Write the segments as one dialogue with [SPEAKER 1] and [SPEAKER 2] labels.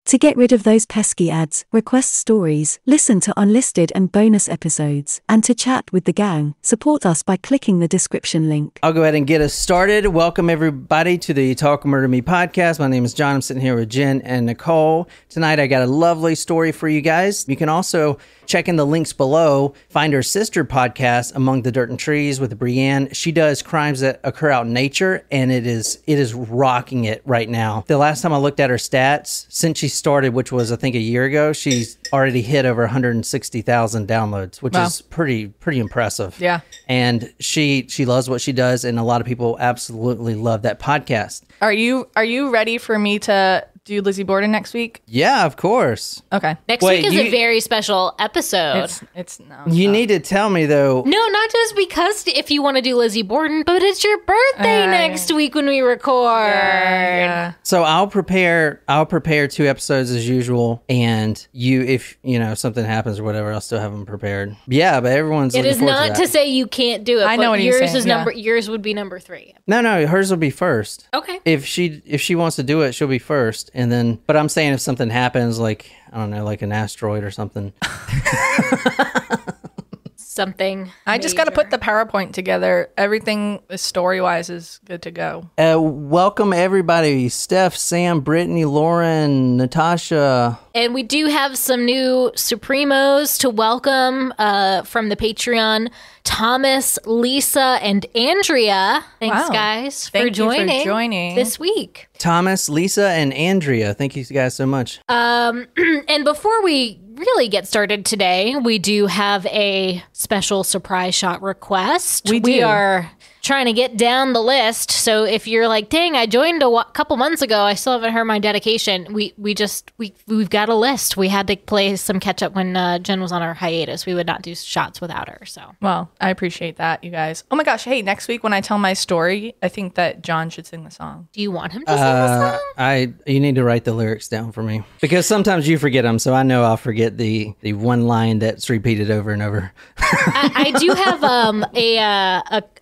[SPEAKER 1] To get rid of those pesky ads, request stories, listen to unlisted and bonus episodes, and to chat with the gang, support us by clicking the description link.
[SPEAKER 2] I'll go ahead and get us started. Welcome everybody to the Talk Murder Me podcast. My name is John. I'm sitting here with Jen and Nicole. Tonight I got a lovely story for you guys. You can also check in the links below. Find her sister podcast, Among the Dirt and Trees, with Brienne. She does crimes that occur out in nature, and it is rocking it right now. The last time I looked at her stats, since she started, which was I think a year ago, she's already hit over 160,000 downloads, which is pretty impressive.
[SPEAKER 3] Yeah.
[SPEAKER 2] And she loves what she does, and a lot of people absolutely love that podcast.
[SPEAKER 3] Are you ready for me to do Lizzie Borden next week?
[SPEAKER 2] Yeah, of course.
[SPEAKER 3] Okay.
[SPEAKER 4] Next week is a very special episode.
[SPEAKER 3] It's no.
[SPEAKER 2] You need to tell me though.
[SPEAKER 4] No, not just because if you want to do Lizzie Borden, but it's your birthday next week when we record.
[SPEAKER 3] Yeah.
[SPEAKER 2] So I'll prepare 2 episodes as usual, and if something happens or whatever, I'll still have them prepared. Yeah, but everyone's.
[SPEAKER 4] It is not to say you can't do it.
[SPEAKER 3] I know what you're saying.
[SPEAKER 4] Yours would be number 3.
[SPEAKER 2] No, hers will be first.
[SPEAKER 4] Okay.
[SPEAKER 2] If she wants to do it, she'll be first, and then. But I'm saying if something happens, like I don't know, like an asteroid or something.
[SPEAKER 4] Something.
[SPEAKER 3] I just got to put the PowerPoint together. Everything story-wise is good to go.
[SPEAKER 2] Welcome everybody: Steph, Sam, Brittany, Lauren, Natasha.
[SPEAKER 4] And we do have some new Supremos to welcome from the Patreon. Thomas, Lisa, and Andrea. Thanks, guys, for joining this week.
[SPEAKER 2] Thomas, Lisa, and Andrea. Thank you guys so much.
[SPEAKER 4] And before we really get started today, we do have a special surprise shot request. We are trying to get down the list. So if you're like, dang, I joined a couple months ago, I still haven't heard my dedication. We've got a list. We had to play some catch up when Jen was on our hiatus. We would not do shots without her. So
[SPEAKER 3] well, I appreciate that, you guys. Oh my gosh, hey, next week when I tell my story, I think that John should sing the song.
[SPEAKER 4] Do you want him to sing the song?
[SPEAKER 2] You need to write the lyrics down for me, because sometimes you forget them, so I know I'll forget the one line that's repeated over and over.
[SPEAKER 4] I do have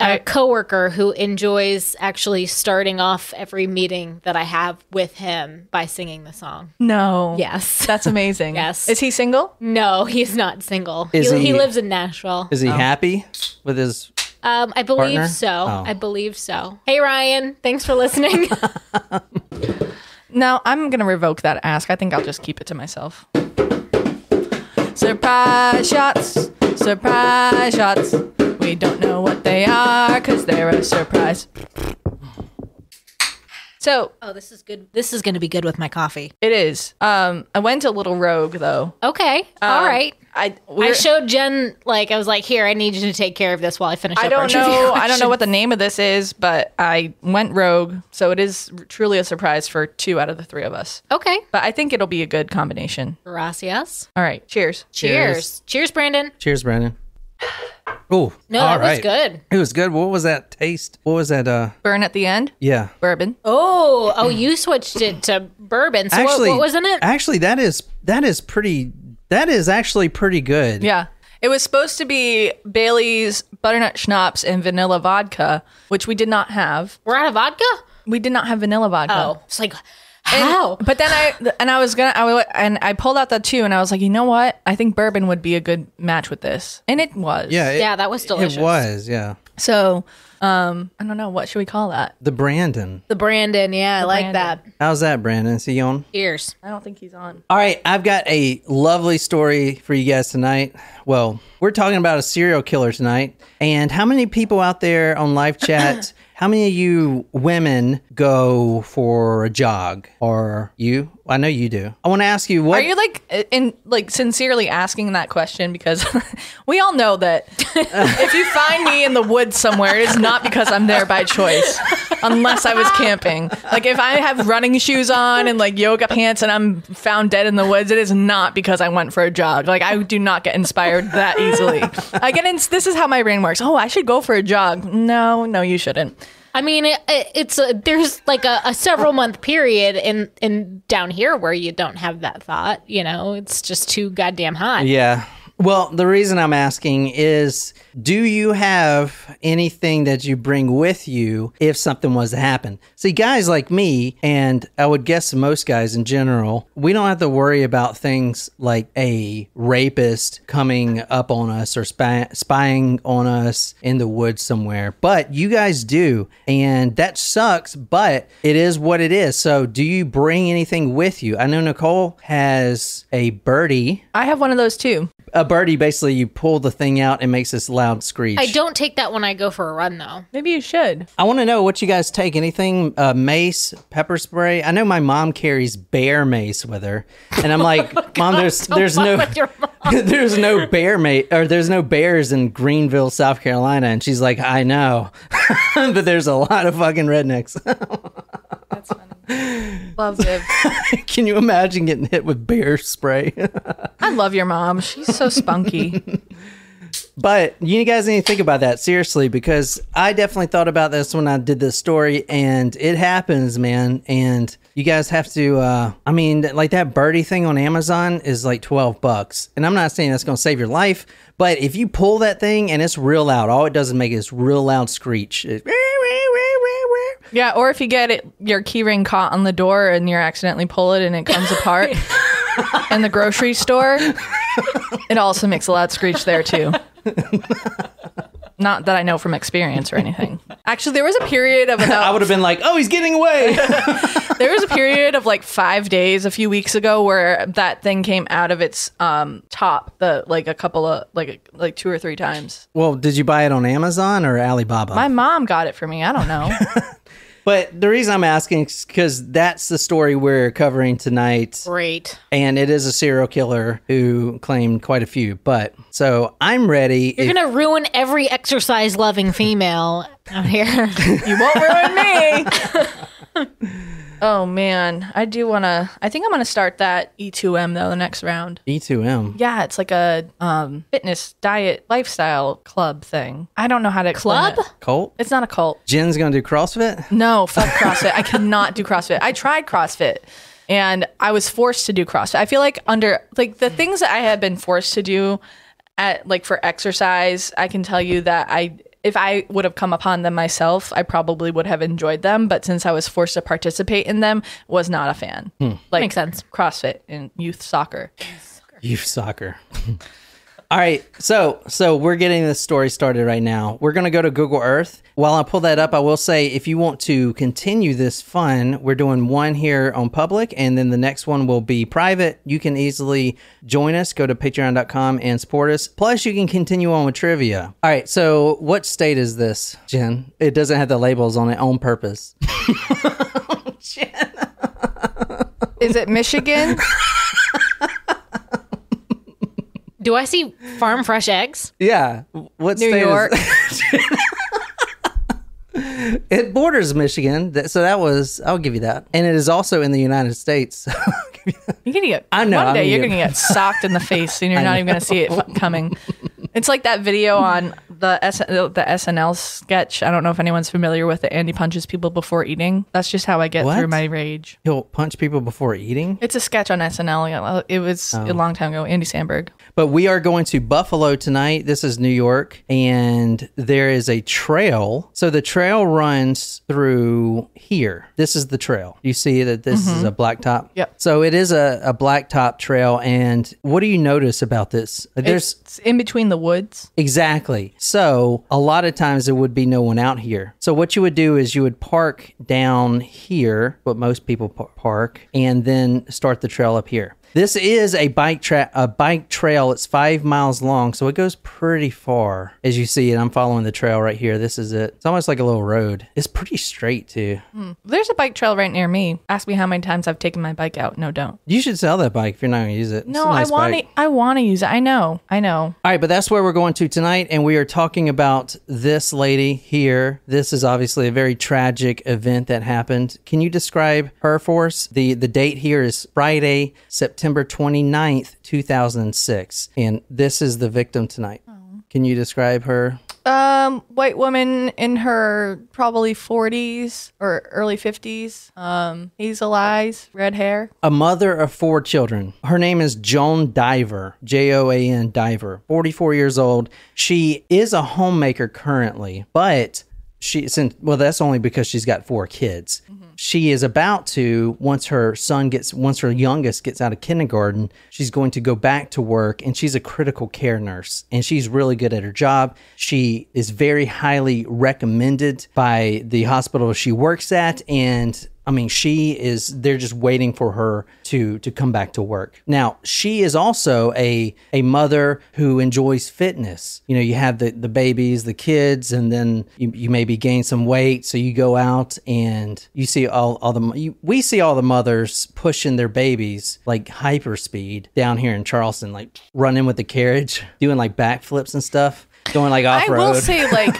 [SPEAKER 4] a coworker who enjoys actually starting off every meeting that I have with him by singing the song.
[SPEAKER 3] No.
[SPEAKER 4] Yes.
[SPEAKER 3] That's amazing.
[SPEAKER 4] Yes.
[SPEAKER 3] Is he single?
[SPEAKER 4] No, he's not single. He lives in Nashville.
[SPEAKER 2] Is he happy with his
[SPEAKER 4] I believe
[SPEAKER 2] partner?
[SPEAKER 4] so.
[SPEAKER 2] Oh.
[SPEAKER 4] I believe so. Hey, Ryan. Thanks for listening.
[SPEAKER 3] No, I'm going to revoke that ask. I think I'll just keep it to myself. Surprise shots. Surprise shots. We don't know what they are because they're a surprise. So,
[SPEAKER 4] this is good. This is going to be good with my coffee.
[SPEAKER 3] It is. I went a little rogue though.
[SPEAKER 4] Okay. All right.
[SPEAKER 3] I
[SPEAKER 4] showed Jen, I was like, here, I need you to take care of this while I finish up our trivia questions.
[SPEAKER 3] I don't know what the name of this is, but I went rogue. So it is truly a surprise for 2 out of the 3 of us.
[SPEAKER 4] Okay.
[SPEAKER 3] But I think it'll be a good combination.
[SPEAKER 4] Gracias.
[SPEAKER 3] All right. Cheers.
[SPEAKER 4] Cheers, Brandon.
[SPEAKER 2] Cheers, Brandon. Oh,
[SPEAKER 4] no, that was good.
[SPEAKER 2] It was good. What was that taste? What was that?
[SPEAKER 3] Burn at the end?
[SPEAKER 2] Yeah.
[SPEAKER 3] Bourbon.
[SPEAKER 4] Oh, you switched it to bourbon. So
[SPEAKER 2] actually,
[SPEAKER 4] what was in it?
[SPEAKER 2] Actually, that is actually pretty good.
[SPEAKER 3] Yeah. It was supposed to be Bailey's butternut schnapps and vanilla vodka, which we did not have.
[SPEAKER 4] We're out of vodka?
[SPEAKER 3] We did not have vanilla vodka.
[SPEAKER 4] Oh, it's like, how?
[SPEAKER 3] But then I pulled out that too, and I was like, you know what? I think bourbon would be a good match with this. And it was.
[SPEAKER 2] Yeah,
[SPEAKER 4] that was delicious.
[SPEAKER 2] It was, yeah.
[SPEAKER 3] So, I don't know. What should we call that?
[SPEAKER 2] The Brandon.
[SPEAKER 4] Yeah, I like that.
[SPEAKER 2] How's that, Brandon? Is he on?
[SPEAKER 4] Cheers.
[SPEAKER 3] I don't think he's on.
[SPEAKER 2] All right, I've got a lovely story for you guys tonight. Well, we're talking about a serial killer tonight. And how many people out there on live chat, how many of you women go for a jog? Or you? I know you do. I want to ask you, what...
[SPEAKER 3] Are you sincerely asking that question? Because we all know that if you find me in the woods somewhere, it is not because I'm there by choice, unless I was camping. Like if I have running shoes on and like yoga pants and I'm found dead in the woods, it is not because I went for a jog. Like I do not get inspired that easily. This is how my brain works. Oh, I should go for a jog. No, you shouldn't.
[SPEAKER 4] I mean, there's like a several month period in down here where you don't have that thought. It's just too goddamn hot.
[SPEAKER 2] Yeah. Well, the reason I'm asking is, do you have anything that you bring with you if something was to happen? See, guys like me, and I would guess most guys in general, we don't have to worry about things like a rapist coming up on us or spying on us in the woods somewhere. But you guys do, and that sucks, but it is what it is. So do you bring anything with you? I know Nicole has a birdie.
[SPEAKER 3] I have one of those too.
[SPEAKER 2] A birdie, basically, you pull the thing out and makes this loud screech.
[SPEAKER 4] I don't take that when I go for a run, though.
[SPEAKER 3] Maybe you should.
[SPEAKER 2] I want to know what you guys take. Anything? Mace, pepper spray? I know my mom carries bear mace with her. And I'm like, Mom, there's no there's no bear mace, or there's no bears in Greenville, South Carolina. And she's like, I know. But there's a lot of fucking rednecks.
[SPEAKER 3] That's funny. Love it.
[SPEAKER 2] Can you imagine getting hit with bear spray?
[SPEAKER 3] I love your mom. She's so spunky.
[SPEAKER 2] But you guys need to think about that seriously, because I definitely thought about this when I did this story, and it happens, man. And you guys have to, I mean, like that birdie thing on Amazon is like $12. And I'm not saying that's going to save your life, but if you pull that thing and it's real loud, all it does is make this real loud screech.
[SPEAKER 3] Yeah, or if you get your keyring caught on the door and you accidentally pull it and it comes apart in the grocery store, it also makes a loud screech there too. Not that I know from experience or anything. Actually, there was a period of about...
[SPEAKER 2] I would have been like, oh, he's getting away.
[SPEAKER 3] There was a period of like 5 days a few weeks ago where that thing came out of its top, like a couple of, like 2 or 3 times.
[SPEAKER 2] Well, did you buy it on Amazon or Alibaba?
[SPEAKER 3] My mom got it for me. I don't know.
[SPEAKER 2] But the reason I'm asking is because that's the story we're covering tonight.
[SPEAKER 4] Great.
[SPEAKER 2] And it is a serial killer who claimed quite a few. But so I'm ready.
[SPEAKER 4] You're going to ruin every exercise-loving female out here.
[SPEAKER 3] You won't ruin me. Oh, man. I think I'm going to start that E2M, though, the next round.
[SPEAKER 2] E2M?
[SPEAKER 3] Yeah, it's like a fitness, diet, lifestyle club thing. I don't know how to explain it.
[SPEAKER 2] Cult?
[SPEAKER 3] It's not a cult.
[SPEAKER 2] Jen's going to do CrossFit?
[SPEAKER 3] No, fuck CrossFit. I cannot do CrossFit. I tried CrossFit, and I was forced to do CrossFit. I feel like the things that I had been forced to do for exercise, I can tell you that if I would have come upon them myself, I probably would have enjoyed them. But since I was forced to participate in them, was not a fan.
[SPEAKER 4] Makes sense.
[SPEAKER 3] CrossFit and youth soccer.
[SPEAKER 2] Youth soccer. All right, so we're getting this story started right now. We're going to go to Google Earth. While I pull that up, I will say if you want to continue this fun, we're doing one here on public, and then the next one will be private. You can easily join us. Go to patreon.com and support us. Plus, you can continue on with trivia. All right, so what state is this, Jen? It doesn't have the labels on it on purpose. Jen.
[SPEAKER 3] Is it Michigan?
[SPEAKER 4] Do I see farm fresh eggs?
[SPEAKER 2] Yeah. What
[SPEAKER 3] New
[SPEAKER 2] state
[SPEAKER 3] York.
[SPEAKER 2] is It borders Michigan, so I'll give you that. And it is also in the United States.
[SPEAKER 3] You're gonna get.
[SPEAKER 2] I know.
[SPEAKER 3] One day you're gonna get socked in the face, and you're not even gonna see it coming. It's like that video on the SNL sketch. I don't know if anyone's familiar with it. Andy punches people before eating. That's just how I get through my rage.
[SPEAKER 2] He'll punch people before eating?
[SPEAKER 3] It's a sketch on SNL. It was a long time ago. Andy Samberg.
[SPEAKER 2] But we are going to Buffalo tonight. This is New York, and there is a trail. So the trail runs through here. This is the trail. You see that this is a blacktop?
[SPEAKER 3] Yep.
[SPEAKER 2] So it is a blacktop trail, and what do you notice about this?
[SPEAKER 3] It's in between the woods.
[SPEAKER 2] Exactly. So a lot of times there would be no one out here. So what you would do is you would park down here, what most people park, and then start the trail up here. This is a bike trail. It's 5 miles long, so it goes pretty far. As you see it, I'm following the trail right here. This is it. It's almost like a little road. It's pretty straight, too.
[SPEAKER 3] There's a bike trail right near me. Ask me how many times I've taken my bike out. No, don't.
[SPEAKER 2] You should sell that bike if you're not going to use it.
[SPEAKER 3] No, I want to use it. I know.
[SPEAKER 2] All right, but that's where we're going to tonight, and we are talking about this lady here. This is obviously a very tragic event that happened. Can you describe her for us? The date here is Friday, September 29th, 2006. And this is the victim tonight. Can you describe her?
[SPEAKER 3] White woman in her probably 40s or early 50s. Hazel eyes, red hair.
[SPEAKER 2] A mother of 4 children. Her name is Joan Diver, Joan Diver, 44 years old. She is a homemaker currently, but that's only because she's got 4 kids. She is about to, once her youngest gets out of kindergarten, she's going to go back to work, and she's a critical care nurse, and she's really good at her job. She is very highly recommended by the hospital she works at, and I mean, they're just waiting for her to come back to work. Now, she is also a mother who enjoys fitness. You know, you have the babies, the kids, and then you maybe gain some weight. So you go out and you see we see all the mothers pushing their babies like hyper speed down here in Charleston, like running with the carriage, doing like backflips and stuff. Going like off-road.
[SPEAKER 3] I will say, like,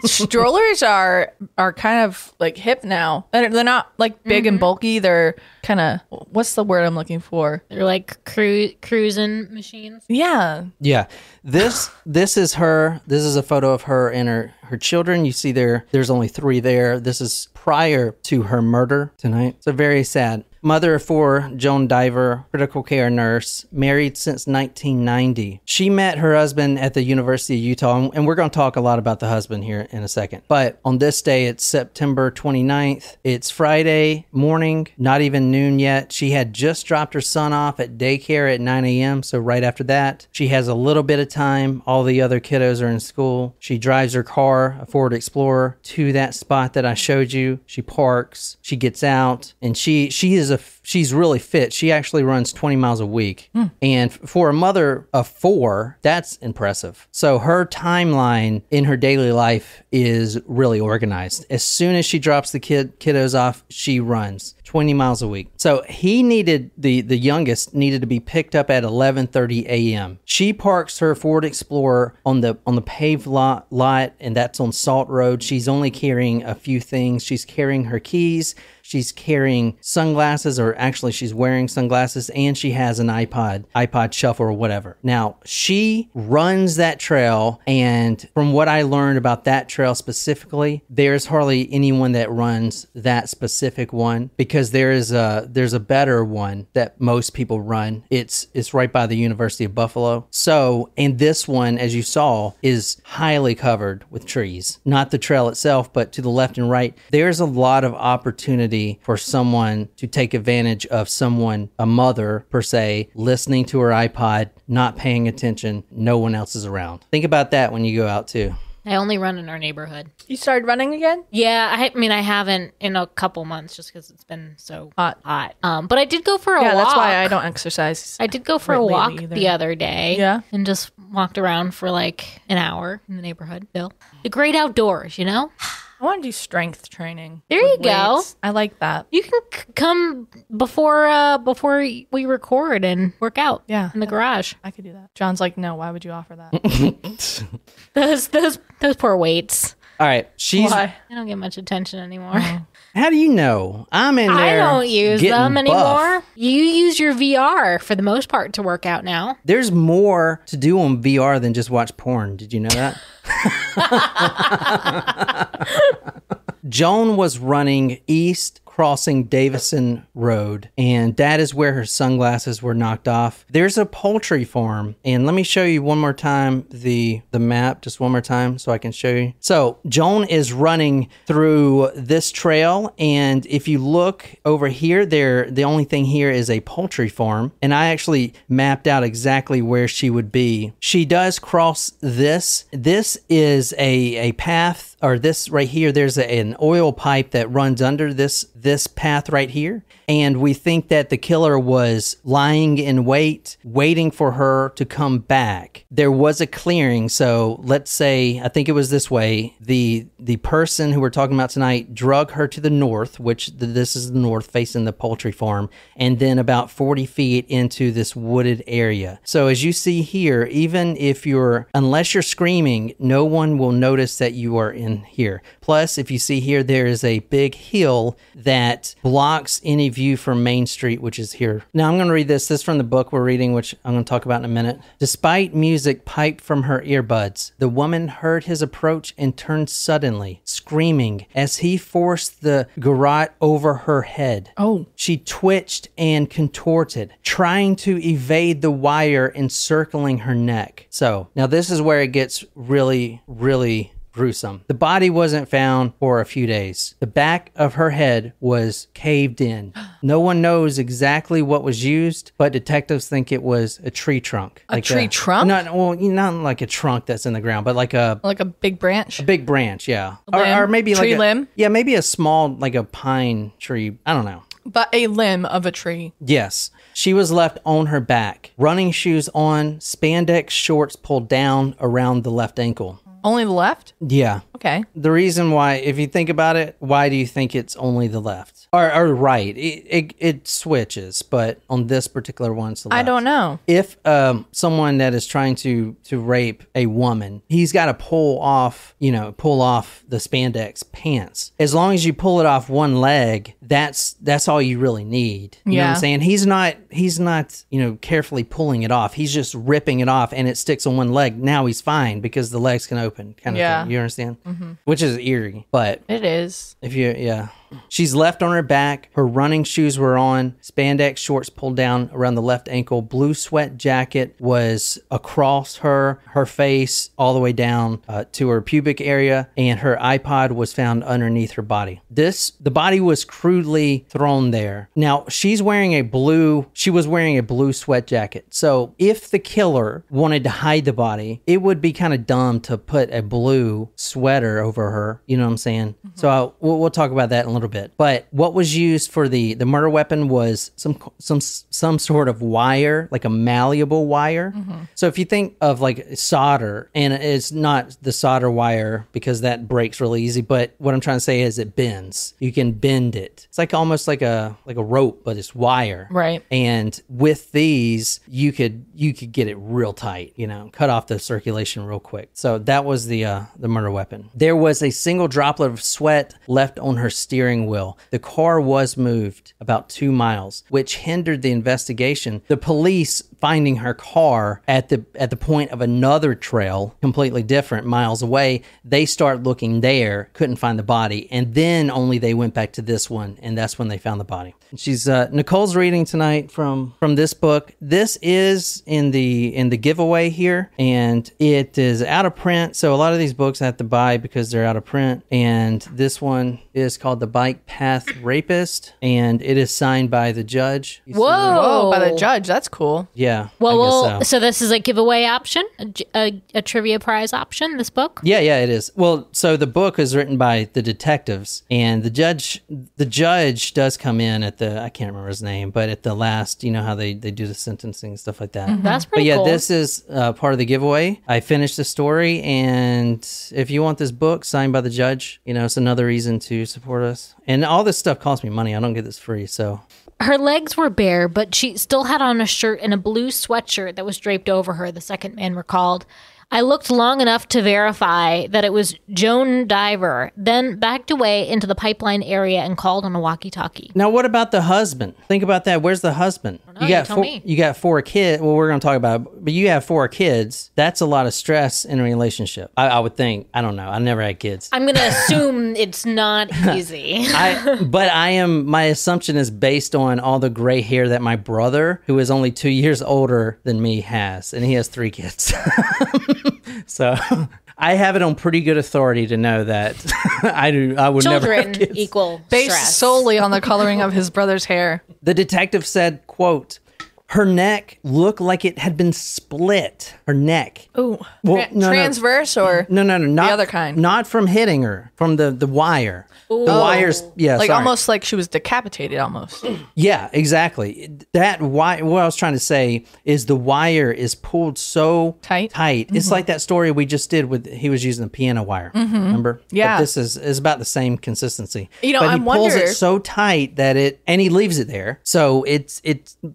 [SPEAKER 3] strollers are kind of like hip now. They're not like big and bulky. They're kind of, what's the word I'm looking for?
[SPEAKER 4] They're like cruising machines.
[SPEAKER 3] Yeah.
[SPEAKER 2] Yeah. This is her. This is a photo of her and her children. You see there's only 3 there. This is prior to her murder tonight. So very sad. Mother of 4, Joan Diver, critical care nurse, married since 1990. She met her husband at the University of Utah, and we're going to talk a lot about the husband here in a second. But on this day, it's September 29th. It's Friday morning, not even noon yet. She had just dropped her son off at daycare at 9 a.m., so right after that, she has a little bit of time. All the other kiddos are in school. She drives her car, a Ford Explorer, to that spot that I showed you. She parks, she gets out, and she's really fit. She actually runs 20 miles a week. And for a mother of 4, that's impressive. So her timeline in her daily life is really organized. As soon as she drops the kiddos off, she runs 20 miles a week. So he needed, the youngest needed to be picked up at 11:30 a.m. She parks her Ford Explorer on the paved lot, and that's on Salt Road. She's only carrying a few things. She's carrying her keys. She's carrying sunglasses, or actually she's wearing sunglasses, and she has an iPod shuffle or whatever. Now, she runs that trail, and from what I learned about that trail specifically, there's hardly anyone that runs that specific one, because there's a better one that most people run. It's right by the University of Buffalo. So, and this one, as you saw, is highly covered with trees. Not the trail itself, but to the left and right, there's a lot of opportunity for someone to take advantage of a mother per se, listening to her iPod, not paying attention, no one else is around. Think about that when you go out too.
[SPEAKER 4] I only run in our neighborhood.
[SPEAKER 3] You started running again?
[SPEAKER 4] Yeah, I mean, I haven't in a couple months just because it's been so hot. But I did go for a walk. Yeah,
[SPEAKER 3] that's why I don't exercise.
[SPEAKER 4] I did go for a walk the other day.
[SPEAKER 3] Yeah.
[SPEAKER 4] And just walked around for like an hour in the neighborhood. Still. The great outdoors, you know?
[SPEAKER 3] I want to do strength training.
[SPEAKER 4] There you go.
[SPEAKER 3] I like that.
[SPEAKER 4] You can come before we record and work out.
[SPEAKER 3] Yeah,
[SPEAKER 4] in the garage.
[SPEAKER 3] I could do that. John's like, no. Why would you offer that?
[SPEAKER 4] those poor weights.
[SPEAKER 2] All right,
[SPEAKER 4] Why? I don't get much attention anymore.
[SPEAKER 2] How do you know? I'm in there.
[SPEAKER 4] I don't use them anymore.
[SPEAKER 2] Buff.
[SPEAKER 4] You use your VR for the most part to work out now.
[SPEAKER 2] There's more to do on VR than just watch porn. Did you know that? Joan was running east, crossing Davison Road, and that is where her sunglasses were knocked off. There's a poultry farm, and let me show you one more time the map, just one more time so I can show you. So Joan is running through this trail, and if you look over here, the only thing here is a poultry farm, and I actually mapped out exactly where she would be. She does cross this. This is a path, or this right here, there's an oil pipe that runs under this path right here. And we think that the killer was lying in wait, waiting for her to come back. There was a clearing. So let's say, I think it was this way. The person who we're talking about tonight drug her to the north, which this is the north facing the poultry farm, and then about 40 feet into this wooded area. So as you see here, even if unless you're screaming, no one will notice that you are in here. Plus, if you see here, there is a big hill that blocks any view from Main Street, which is here. Now, I'm going to read this. This is from the book we're reading, which I'm going to talk about in a minute. Despite music piped from her earbuds, the woman heard his approach and turned suddenly, screaming as he forced the garrote over her head.
[SPEAKER 3] Oh.
[SPEAKER 2] She twitched and contorted, trying to evade the wire encircling her neck. So, now this is where it gets really, really gruesome. The body wasn't found for a few days. The back of her head was caved in. No one knows exactly what was used, but detectives think it was a tree trunk.
[SPEAKER 3] A tree trunk?
[SPEAKER 2] Not like a trunk that's in the ground, but like a
[SPEAKER 3] big branch.
[SPEAKER 2] A big branch, yeah.
[SPEAKER 3] Limb?
[SPEAKER 2] Or maybe
[SPEAKER 3] tree
[SPEAKER 2] like
[SPEAKER 3] limb?
[SPEAKER 2] Yeah, maybe a small, like a pine tree. I don't know.
[SPEAKER 3] But a limb of a tree.
[SPEAKER 2] Yes. She was left on her back, running shoes on, spandex shorts pulled down around the left ankle.
[SPEAKER 3] Only the left?
[SPEAKER 2] Yeah.
[SPEAKER 3] Okay.
[SPEAKER 2] The reason why, if you think about it, why do you think it's only the left? Or right. It switches, but on this particular one, it's the left.
[SPEAKER 3] I don't know.
[SPEAKER 2] If someone that is trying to rape a woman, he's got to pull off the spandex pants. As long as you pull it off one leg, that's all you really need. You know what I'm saying? He's not, carefully pulling it off. He's just ripping it off and it sticks on one leg. Now he's fine because the legs can open kind of thing. You understand? Mm-hmm. Which is eerie, but
[SPEAKER 3] it is.
[SPEAKER 2] She's left on her back. Her running shoes were on. Spandex shorts pulled down around the left ankle. Blue sweat jacket was across her face all the way down to her pubic area, and her iPod was found underneath her body. The body was crudely thrown there. Now, she was wearing a blue sweat jacket. So if the killer wanted to hide the body, it would be kind of dumb to put a blue sweater over her. You know what I'm saying? Mm-hmm. So we'll talk about that in a little bit. But what was used for the murder weapon was some sort of wire, like a malleable wire. Mm-hmm. So if you think of like solder, and it's not the solder wire because that breaks really easy, but what I'm trying to say is it bends. You can bend it. It's like almost like a rope, but it's wire.
[SPEAKER 3] Right.
[SPEAKER 2] And with these, you could get it real tight, cut off the circulation real quick. So that was the murder weapon. There was a single droplet of sweat left on her steering wheel. The car was moved about 2 miles, which hindered the investigation. The police, finding her car at the point of another trail, completely different, miles away, they start looking there, couldn't find the body, and then only they went back to this one, and that's when they found the body. She's Nicole's reading tonight from this book. This is in the giveaway here, and it is out of print. So a lot of these books I have to buy because they're out of print. And this one is called The Bike Path Rapist, and it is signed by the judge.
[SPEAKER 3] Whoa, by the judge. That's cool.
[SPEAKER 2] Yeah.
[SPEAKER 4] Well, so this is a giveaway option, a trivia prize option, this book?
[SPEAKER 2] Yeah, it is. Well, so the book is written by the detectives, and the judge does come in at I can't remember his name, but at the last, how they do the sentencing and stuff like that.
[SPEAKER 4] Mm-hmm. That's pretty cool.
[SPEAKER 2] But this is part of the giveaway. I finished the story, and if you want this book signed by the judge, it's another reason to support us. And all this stuff costs me money. I don't get this free, so...
[SPEAKER 4] Her legs were bare, but she still had on a shirt and a blue sweatshirt that was draped over her, the second man recalled. I looked long enough to verify that it was Joan Diver, then backed away into the pipeline area and called on a walkie-talkie.
[SPEAKER 2] Now, what about the husband? Think about that. Where's the husband? You got 4 kids. Well, we're going to talk about it, but you have 4 kids. That's a lot of stress in a relationship. I would think. I don't know. I never had kids.
[SPEAKER 4] I'm going to assume it's not easy.
[SPEAKER 2] My assumption is based on all the gray hair that my brother, who is only 2 years older than me, has, and he has 3 kids. So I have it on pretty good authority to know that I would never have kids.
[SPEAKER 4] Children equal
[SPEAKER 3] based
[SPEAKER 4] stress.
[SPEAKER 3] solely on the coloring of his brother's hair.
[SPEAKER 2] The detective said, quote, her neck looked like it had been split. Her neck.
[SPEAKER 3] Ooh. Well, transverse or
[SPEAKER 2] no, not
[SPEAKER 3] the other kind?
[SPEAKER 2] Not from hitting her, from the wire.
[SPEAKER 3] Ooh.
[SPEAKER 2] The wires,
[SPEAKER 3] almost like she was decapitated almost.
[SPEAKER 2] Yeah, exactly. That wire, what I was trying to say is the wire is pulled so tight. Mm-hmm. It's like that story we just did he was using the piano wire. Mm-hmm. Remember?
[SPEAKER 3] Yeah.
[SPEAKER 2] But this is about the same consistency.
[SPEAKER 3] But he pulls
[SPEAKER 2] it so tight that and he leaves it there. So it's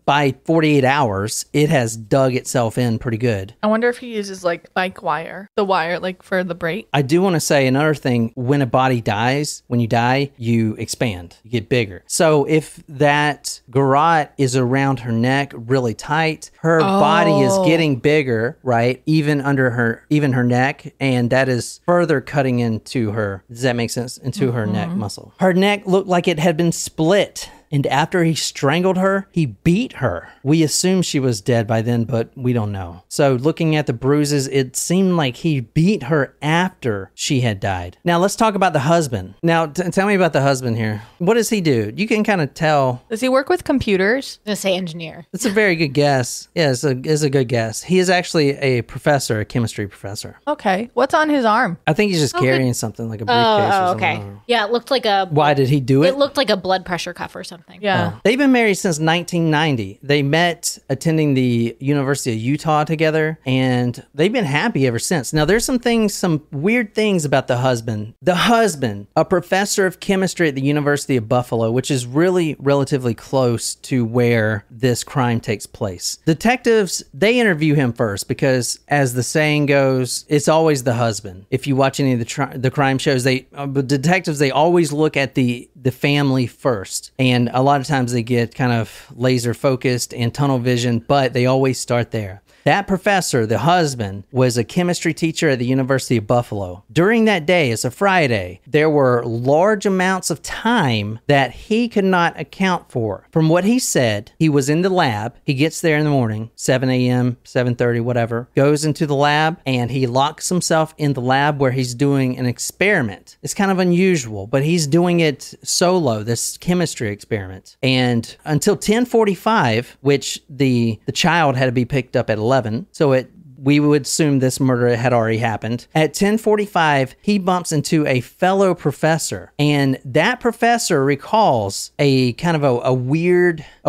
[SPEAKER 2] by 40 48 hours, it has dug itself in pretty good.
[SPEAKER 3] I wonder if he uses like bike wire, the wire like for the brake.
[SPEAKER 2] I do want to say another thing. When a body dies, when you die, you expand, you get bigger. So if that garrote is around her neck really tight, her body is getting bigger, right? Even her neck. And that is further cutting into her. Does that make sense? Into her neck muscle. Her neck looked like it had been split. And after he strangled her, he beat her. We assume she was dead by then, but we don't know. So looking at the bruises, it seemed like he beat her after she had died. Now let's talk about the husband. Now tell me about the husband here. What does he do? You can kind of tell.
[SPEAKER 3] Does he work with computers?
[SPEAKER 4] I'm going to say engineer.
[SPEAKER 2] It's a very good guess. Yeah, it's a good guess. He is actually a professor, a chemistry professor.
[SPEAKER 3] Okay. What's on his arm?
[SPEAKER 2] I think he's just carrying something like a briefcase or something.
[SPEAKER 4] Okay. Yeah, it looked like a...
[SPEAKER 2] Why did he do it?
[SPEAKER 4] It looked like a blood pressure cuff or something.
[SPEAKER 3] Yeah.
[SPEAKER 2] They've been married since 1990. They met attending the University of Utah together, and they've been happy ever since. Now, there's some weird things about the husband. The husband, a professor of chemistry at the University of Buffalo, which is really relatively close to where this crime takes place. Detectives, they interview him first because, as the saying goes, it's always the husband. If you watch any of the crime shows, detectives, they always look at the family first, and a lot of times they get kind of laser focused and tunnel vision, but they always start there. That professor, the husband, was a chemistry teacher at the University of Buffalo. During that day, it's a Friday, there were large amounts of time that he could not account for. From what he said, he was in the lab. He gets there in the morning, 7 a.m., 7:30, whatever, goes into the lab, and he locks himself in the lab where he's doing an experiment. It's kind of unusual, but he's doing it solo, this chemistry experiment. And until 10:45, which the child had to be picked up at 11, so we would assume this murder had already happened. At 10:45, he bumps into a fellow professor, and that professor recalls a kind of a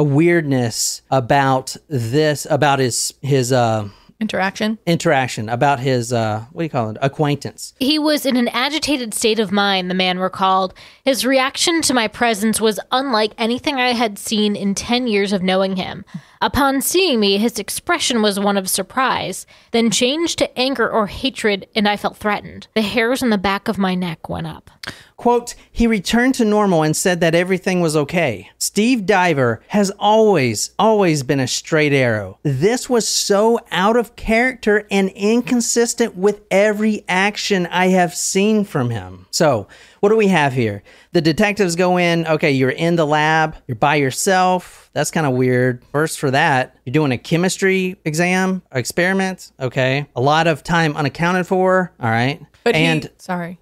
[SPEAKER 2] weirdness about his interaction about his acquaintance.
[SPEAKER 4] He was in an agitated state of mind, the man recalled. His reaction to my presence was unlike anything I had seen in 10 years of knowing him. Upon seeing me, his expression was one of surprise, then changed to anger or hatred, and I felt threatened. The hairs on the back of my neck went up.
[SPEAKER 2] Quote, he returned to normal and said that everything was okay. Steve Diver has always been a straight arrow. This was so out of character and inconsistent with every action I have seen from him. So, what do we have here? The detectives go in, okay, you're in the lab, you're by yourself. That's kind of weird. First for that, you're doing a chemistry experiment, okay. A lot of time unaccounted for, all right.
[SPEAKER 3] But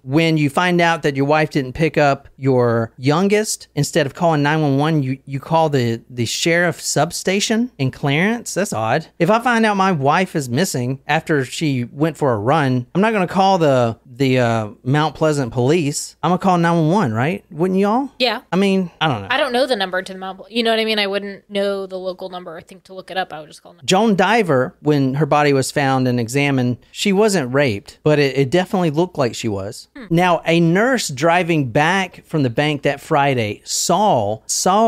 [SPEAKER 2] when you find out that your wife didn't pick up your youngest, instead of calling 911, you call the sheriff substation in Clarence. That's odd. If I find out my wife is missing after she went for a run, I'm not going to call the Mount Pleasant police. I'm going to call 911, right? Wouldn't y'all?
[SPEAKER 4] Yeah.
[SPEAKER 2] I mean, I don't know.
[SPEAKER 4] I don't know the number to the Mount. You know what I mean? I wouldn't know the local number. I think to look it up, I would just call.
[SPEAKER 2] Joan Diver, when her body was found and examined, she wasn't raped, but it definitely looked like she was. Now, a nurse driving back from the bank that Friday saw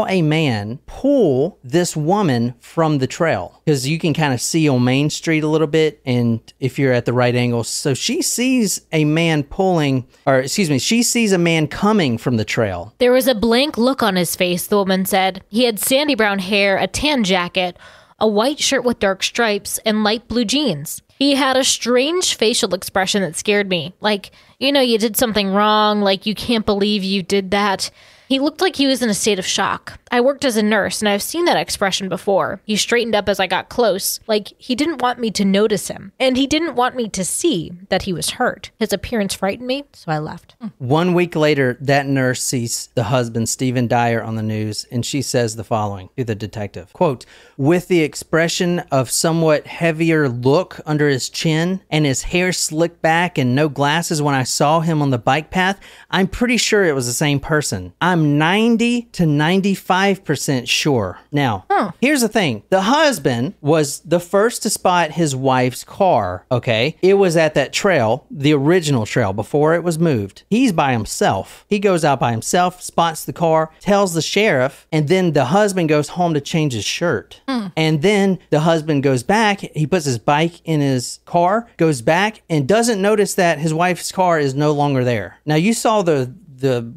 [SPEAKER 2] a man pull this woman from the trail, because you can kind of see on Main Street a little bit, and if you're at the right angle, so she sees a man she sees a man coming from the trail.
[SPEAKER 4] There was a blank look on his face, the woman said. He had sandy brown hair, a tan jacket, a white shirt with dark stripes, and light blue jeans. He had a strange facial expression that scared me. Like, you did something wrong, like you can't believe you did that. He looked like he was in a state of shock. I worked as a nurse, and I've seen that expression before. He straightened up as I got close, like he didn't want me to notice him, and he didn't want me to see that he was hurt. His appearance frightened me, so I left.
[SPEAKER 2] 1 week later, that nurse sees the husband, Stephen Dyer, on the news, and she says the following to the detective, quote, with the expression of somewhat heavier look under his chin and his hair slicked back and no glasses when I saw him on the bike path, I'm pretty sure it was the same person. I'm I'm 90 to 95% sure. Now, here's the thing. The husband was the first to spot his wife's car, okay? It was at that trail, the original trail, before it was moved. He's by himself. He goes out by himself, spots the car, tells the sheriff, and then the husband goes home to change his shirt. And then the husband goes back, he puts his bike in his car, goes back, and doesn't notice that his wife's car is no longer there. Now, you saw the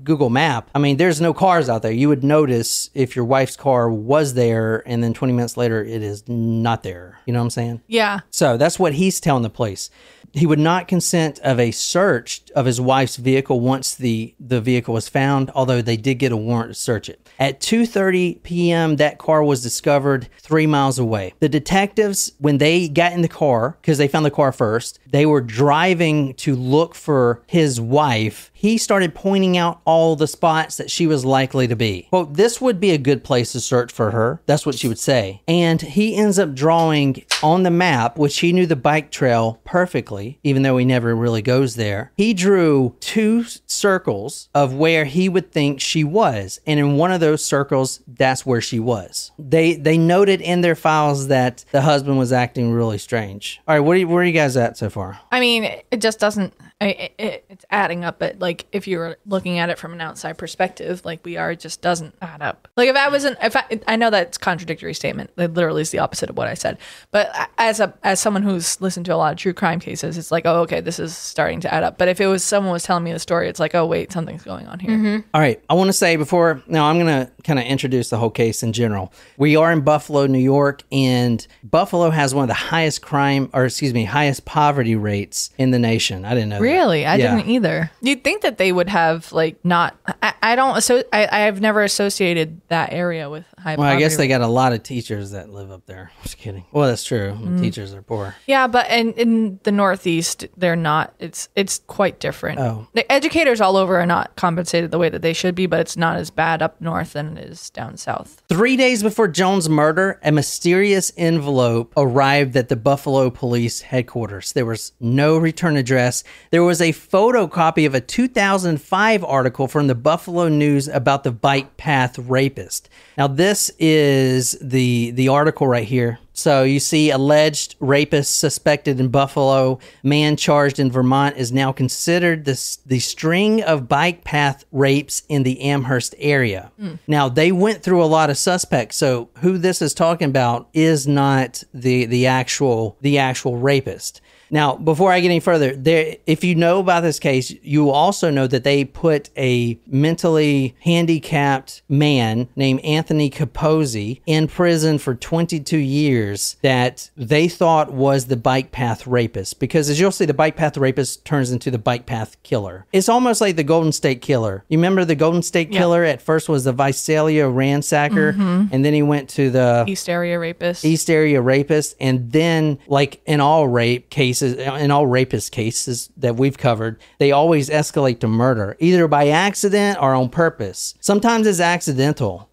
[SPEAKER 2] Google map. I mean, there's no cars out there. You would notice if your wife's car was there and then 20 minutes later it is not there. You know what I'm saying?
[SPEAKER 3] Yeah.
[SPEAKER 2] So that's what he's telling the police. He would not consent of a search of his wife's vehicle once the vehicle was found, although they did get a warrant to search it. At 2:30 p.m., that car was discovered 3 miles away. The detectives, when they got in the car, because they found the car first, they were driving to look for his wife. He started pointing out all the spots that she was likely to be. Quote, this would be a good place to search for her. That's what she would say. And he ends up drawing on the map, which he knew the bike trail perfectly, even though he never really goes there. He drew 2 circles of where he would think she was. And in one of those circles, that's where she was. They noted in their files that the husband was acting really strange. All right, where are you guys at so far?
[SPEAKER 3] I mean, it just doesn't, it's adding up, but like if you were looking at it from an outside perspective, like we are, it just doesn't add up. Like I know that's a contradictory statement. It literally is the opposite of what I said. But as someone who's listened to a lot of true crime cases, it's like, oh, okay, this is starting to add up. But if it was someone was telling me the story, it's like, oh, wait, something's going on here.
[SPEAKER 2] All right. I want to say now I'm going to kind of introduce the whole case in general. We are in Buffalo, New York, and Buffalo has one of the highest highest poverty rates in the nation. I didn't know
[SPEAKER 3] Really?
[SPEAKER 2] that.
[SPEAKER 3] I didn't either. You'd think that they would have like not, I've never associated that area with high poverty.
[SPEAKER 2] Well, I guess they got a lot of teachers that live up there. Just kidding. Well, that's true. Teachers are poor.
[SPEAKER 3] Yeah, but in the Northeast, they're not. It's quite different.
[SPEAKER 2] Oh.
[SPEAKER 3] The educators all over are not compensated the way that they should be, but it's not as bad up north than it is down south.
[SPEAKER 2] 3 days before Jones' murder, a mysterious envelope arrived at the Buffalo Police headquarters. There was no return address. There was a photocopy of a 2005 article from the Buffalo News about the Bike Path Rapist. Now, this is the article right here. So you see alleged rapist suspected in Buffalo, man charged in Vermont is now considered the string of bike path rapes in the Amherst area. Now, they went through a lot of suspects. So who this is talking about is not the actual rapist. Now, before I get any further, if you know about this case, you will also know that they put a mentally handicapped man named Anthony Capozzi in prison for 22 years that they thought was the bike path rapist. Because as you'll see, the bike path rapist turns into the bike path killer. It's almost like the Golden State Killer. You remember the Golden State Killer? At first was the Visalia ransacker, and then he went to the
[SPEAKER 3] East Area Rapist.
[SPEAKER 2] And then, like in all rape cases, in all rapist cases that we've covered, they always escalate to murder, either by accident or on purpose. Sometimes it's accidental,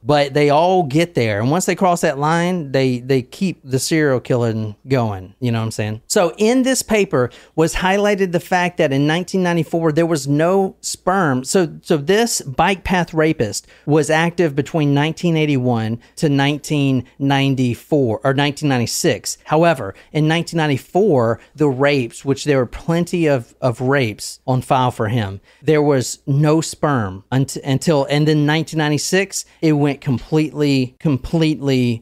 [SPEAKER 2] but they all get there. And once they cross that line, they keep the serial killing going. You know what I'm saying? So in this paper was highlighted the fact that in 1994, there was no sperm. So this bike path rapist was active between 1981 to 1994 or 1996. However, in 1994, the rapes, which there were plenty of rapes on file for him, there was no sperm until, and then 1996, it went completely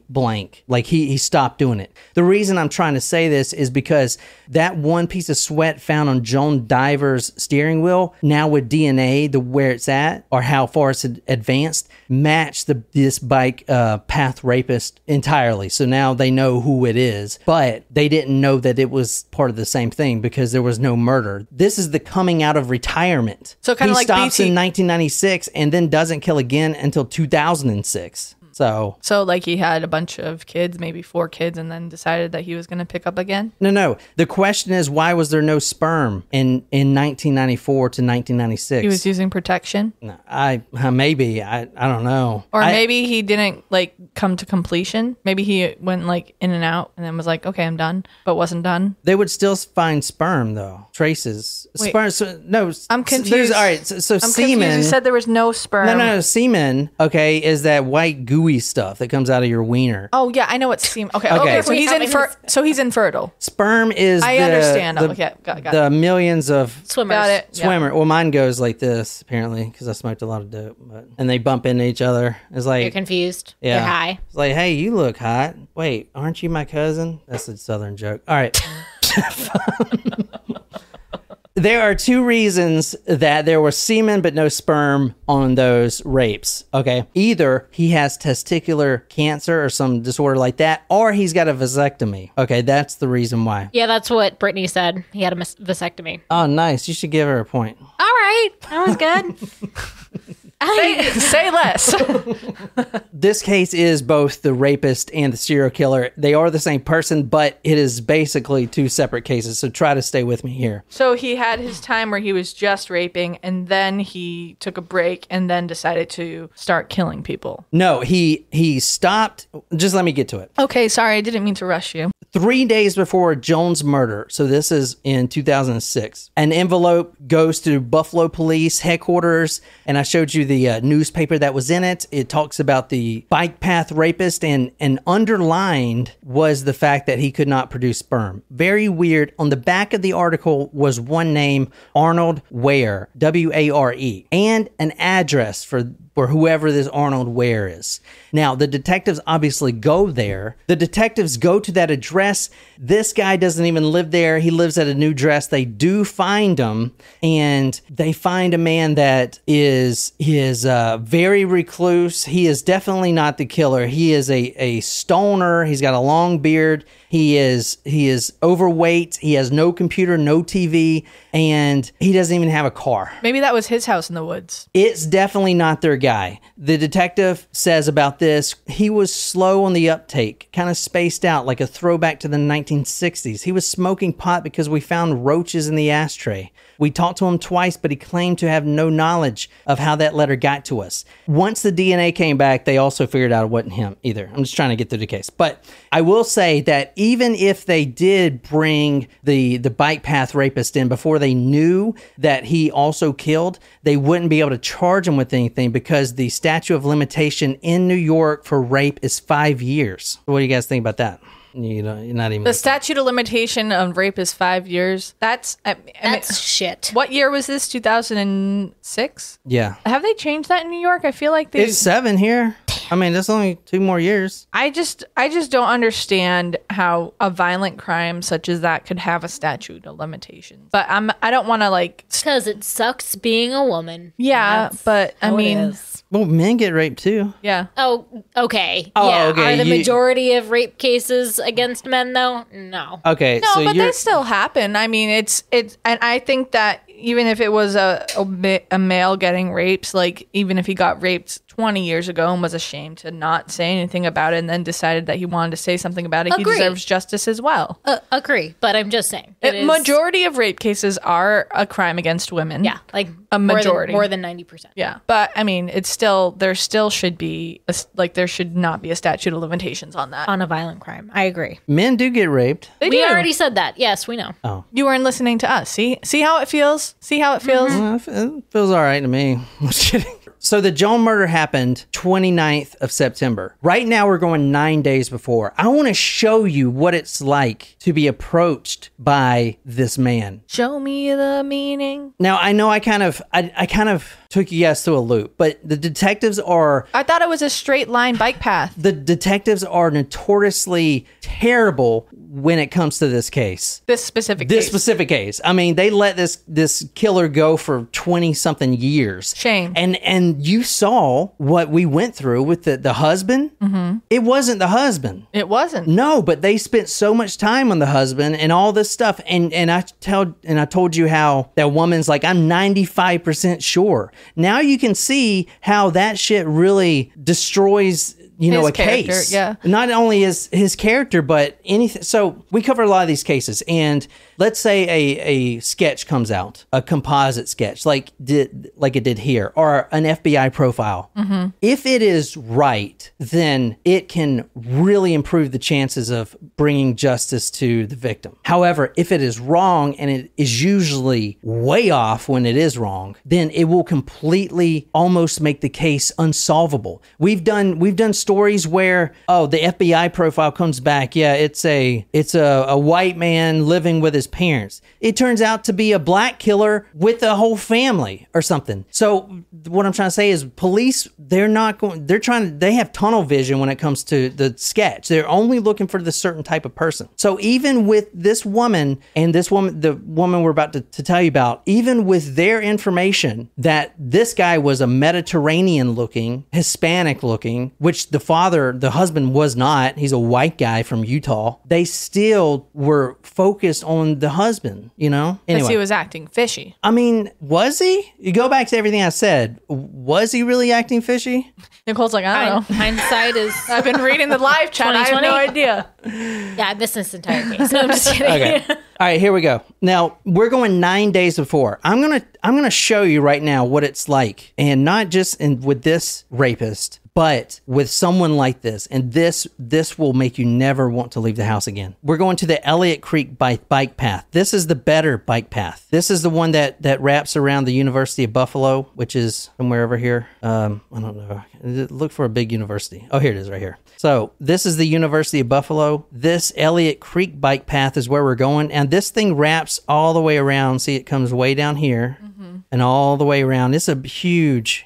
[SPEAKER 2] blank. Like he stopped doing it. The reason I'm trying to say this is because that one piece of sweat found on Joan Diver's steering wheel, now with DNA, where it's at or how far it's advanced, matched this bike path rapist entirely. So now they know who it is, but they didn't know that it was part of the same thing because there was no murder. This is the coming out of retirement.
[SPEAKER 3] So kind of like
[SPEAKER 2] stops in 1996 and then doesn't kill again until 2006. So
[SPEAKER 3] like he had a bunch of kids, maybe 4 kids, and then decided that he was going to pick up again?
[SPEAKER 2] No. The question is, why was there no sperm in 1994 to 1996?
[SPEAKER 3] He was using protection?
[SPEAKER 2] No, I don't know.
[SPEAKER 3] Or maybe he didn't like come to completion. Maybe he went like in and out and then was like, okay, I'm done, but wasn't done.
[SPEAKER 2] They would still find sperm though. Traces.
[SPEAKER 3] Wait,
[SPEAKER 2] sperm. So, no.
[SPEAKER 3] I'm confused.
[SPEAKER 2] All right. So
[SPEAKER 3] I'm
[SPEAKER 2] semen.
[SPEAKER 3] confused. You said there was no sperm.
[SPEAKER 2] No. Semen, okay, is that white gooey stuff that comes out of your wiener.
[SPEAKER 3] Oh yeah, I know what semen. Okay. So he's infertile.
[SPEAKER 2] Sperm is
[SPEAKER 3] I understand. Okay, got
[SPEAKER 2] the
[SPEAKER 3] it.
[SPEAKER 2] Millions of
[SPEAKER 4] Swimmers.
[SPEAKER 3] Got it.
[SPEAKER 2] swimmer. Well, mine goes like this apparently because I smoked a lot of dope, and they bump into each other. It's like
[SPEAKER 4] You're confused.
[SPEAKER 2] yeah,
[SPEAKER 4] You're high.
[SPEAKER 2] It's like, hey, you look hot. Wait, aren't you my cousin? That's a Southern joke. All right. There are 2 reasons that there was semen but no sperm on those rapes, okay? Either he has testicular cancer or some disorder like that, or he's got a vasectomy. Okay, that's the reason why.
[SPEAKER 4] Yeah, that's what Brittany said. He had a vasectomy.
[SPEAKER 2] Oh, nice. You should give her a point.
[SPEAKER 4] All right. That was good.
[SPEAKER 3] Say less.
[SPEAKER 2] This case is both the rapist and the serial killer. They are the same person, but it is basically 2 separate cases, so try to stay with me here.
[SPEAKER 3] So he had his time where he was just raping, and then he took a break and then decided to start killing people.
[SPEAKER 2] No, he stopped. Just let me get to it.
[SPEAKER 3] Okay, sorry, I didn't mean to rush you.
[SPEAKER 2] 3 days before Jones' murder, so this is in 2006, an envelope goes to Buffalo Police headquarters, and I showed you the newspaper that was in it. It talks about the Bike Path Rapist, and underlined was the fact that he could not produce sperm. Very weird. On the back of the article was one name, Arnold Ware, W-A-R-E, and an address for whoever this Arnold Ware is. Now, the detectives obviously go there. The detectives go to that address. This guy doesn't even live there. He lives at a new address. They do find him, and they find a man that is very recluse. He is definitely not the killer. He is a stoner. He's got a long beard. He is overweight. He has no computer, no TV, and he doesn't even have a car.
[SPEAKER 3] Maybe that was his house in the woods.
[SPEAKER 2] It's definitely not their guy. The detective says about this, he was slow on the uptake, kind of spaced out, like a throwback to the 1960s. He was smoking pot because we found roaches in the ashtray. We talked to him twice, but he claimed to have no knowledge of how that letter got to us. Once the DNA came back, they also figured out it wasn't him either. I'm just trying to get through the case. But I will say that even if they did bring the Bike Path Rapist in before they knew that he also killed, they wouldn't be able to charge him with anything because the statute of limitation in New York for rape is 5 years. What do you guys think about that? You're not even.
[SPEAKER 3] The statute of limitation of rape is 5 years. That's
[SPEAKER 4] shit.
[SPEAKER 3] What year was this? 2006?
[SPEAKER 2] Yeah.
[SPEAKER 3] Have they changed that in New York? I feel like
[SPEAKER 2] it's 7 here. I mean, that's only 2 more years.
[SPEAKER 3] I just don't understand how a violent crime such as that could have a statute of limitations. But I don't want to
[SPEAKER 4] because it sucks being a woman.
[SPEAKER 3] Yeah, but I mean.
[SPEAKER 2] Well, men get raped too.
[SPEAKER 3] Yeah.
[SPEAKER 4] Oh, okay.
[SPEAKER 2] Oh,
[SPEAKER 4] yeah.
[SPEAKER 2] okay.
[SPEAKER 4] Are the majority of rape cases against men though? No.
[SPEAKER 2] Okay.
[SPEAKER 3] No, so but they still happen. I mean, it's, and I think that even if it was a male getting raped, like even if he got raped 20 years ago and was ashamed to not say anything about it and then decided that he wanted to say something about it, he deserves justice as well.
[SPEAKER 4] Agree. But I'm just saying.
[SPEAKER 3] Majority of rape cases are a crime against women.
[SPEAKER 4] Yeah. Like
[SPEAKER 3] a majority.
[SPEAKER 4] More than 90%.
[SPEAKER 3] Yeah. But I mean, there still should be, there should not be a statute of limitations on that.
[SPEAKER 4] On a violent crime. I agree.
[SPEAKER 2] Men do get raped.
[SPEAKER 3] We
[SPEAKER 4] already said that. Yes, we know.
[SPEAKER 2] Oh.
[SPEAKER 3] You weren't listening to us. See how it feels? See how it feels?
[SPEAKER 2] It feels all right to me. I'm just kidding. So the Joan murder happened 29th of September. Right now we're going 9 days before. I want to show you what it's like to be approached by this man.
[SPEAKER 3] Show me the meaning.
[SPEAKER 2] Now I know I kind of took you guys through a loop, but the detectives are...
[SPEAKER 3] I thought it was a straight line bike path.
[SPEAKER 2] The detectives are notoriously terrible when it comes to this case.
[SPEAKER 3] This specific case. I mean, they let this killer go for 20-something years. Shame.
[SPEAKER 2] And you saw what we went through with the husband. Mm-hmm. It wasn't the husband.
[SPEAKER 3] It wasn't.
[SPEAKER 2] No, but they spent so much time on the husband and all this stuff. And I told you how that woman's like, I'm 95% sure. Now you can see how that shit really destroys a
[SPEAKER 3] character,
[SPEAKER 2] case.
[SPEAKER 3] yeah.
[SPEAKER 2] Not only is his character, but anything. So we cover a lot of these cases, and let's say a sketch comes out, a composite sketch, like it did here, or an FBI profile. Mm-hmm. If it is right, then it can really improve the chances of bringing justice to the victim. However, if it is wrong, and it is usually way off when it is wrong, then it will completely almost make the case unsolvable. We've done stories where, the FBI profile comes back. Yeah, it's a white man living with his parents. It turns out to be a black killer with a whole family or something. So what I'm trying to say is police, they have tunnel vision when it comes to the sketch. They're only looking for the certain type of person. So even with this woman and the woman we're about to tell you about, even with their information that this guy was a Mediterranean looking, Hispanic looking, which the husband was not. He's a white guy from Utah. They still were focused on the husband, Anyway.
[SPEAKER 3] Because he was acting fishy.
[SPEAKER 2] I mean, was he? You go back to everything I said. Was he really acting fishy?
[SPEAKER 3] Nicole's like, I don't know.
[SPEAKER 4] Hindsight is...
[SPEAKER 3] I've been reading the live chat. I have no idea.
[SPEAKER 4] Yeah, I missed this entire case. No, I'm just kidding.
[SPEAKER 2] Okay. All right, here we go. Now, we're going 9 days before. I'm gonna show you right now what it's like, and not just with this rapist, but with someone like this, and this will make you never want to leave the house again. We're going to the Elliott Creek bike path. This is the better bike path. This is the one that wraps around the University of Buffalo, which is somewhere over here. I don't know. Look for a big university. Oh, here it is right here. So this is the University of Buffalo. This Elliott Creek bike path is where we're going. And this thing wraps all the way around. See, it comes way down here. And all the way around. It's a huge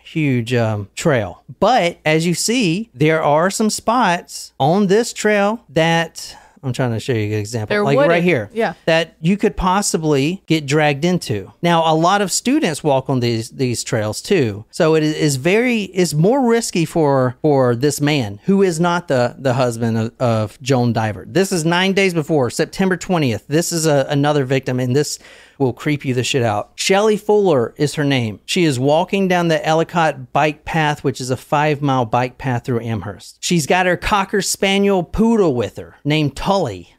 [SPEAKER 2] trail. But as you see, there are some spots on this trail that... I'm trying to show you an example.
[SPEAKER 3] They're
[SPEAKER 2] like
[SPEAKER 3] wooded.
[SPEAKER 2] Right here.
[SPEAKER 3] Yeah.
[SPEAKER 2] That you could possibly get dragged into. Now, a lot of students walk on these trails too. So it's more risky for this man who is not the husband of Joan Diver. This is 9 days before, September 20th. This is another victim, and this will creep you the shit out. Shelly Fuller is her name. She is walking down the Ellicott bike path, which is a 5-mile bike path through Amherst. She's got her Cocker Spaniel poodle with her named Tully.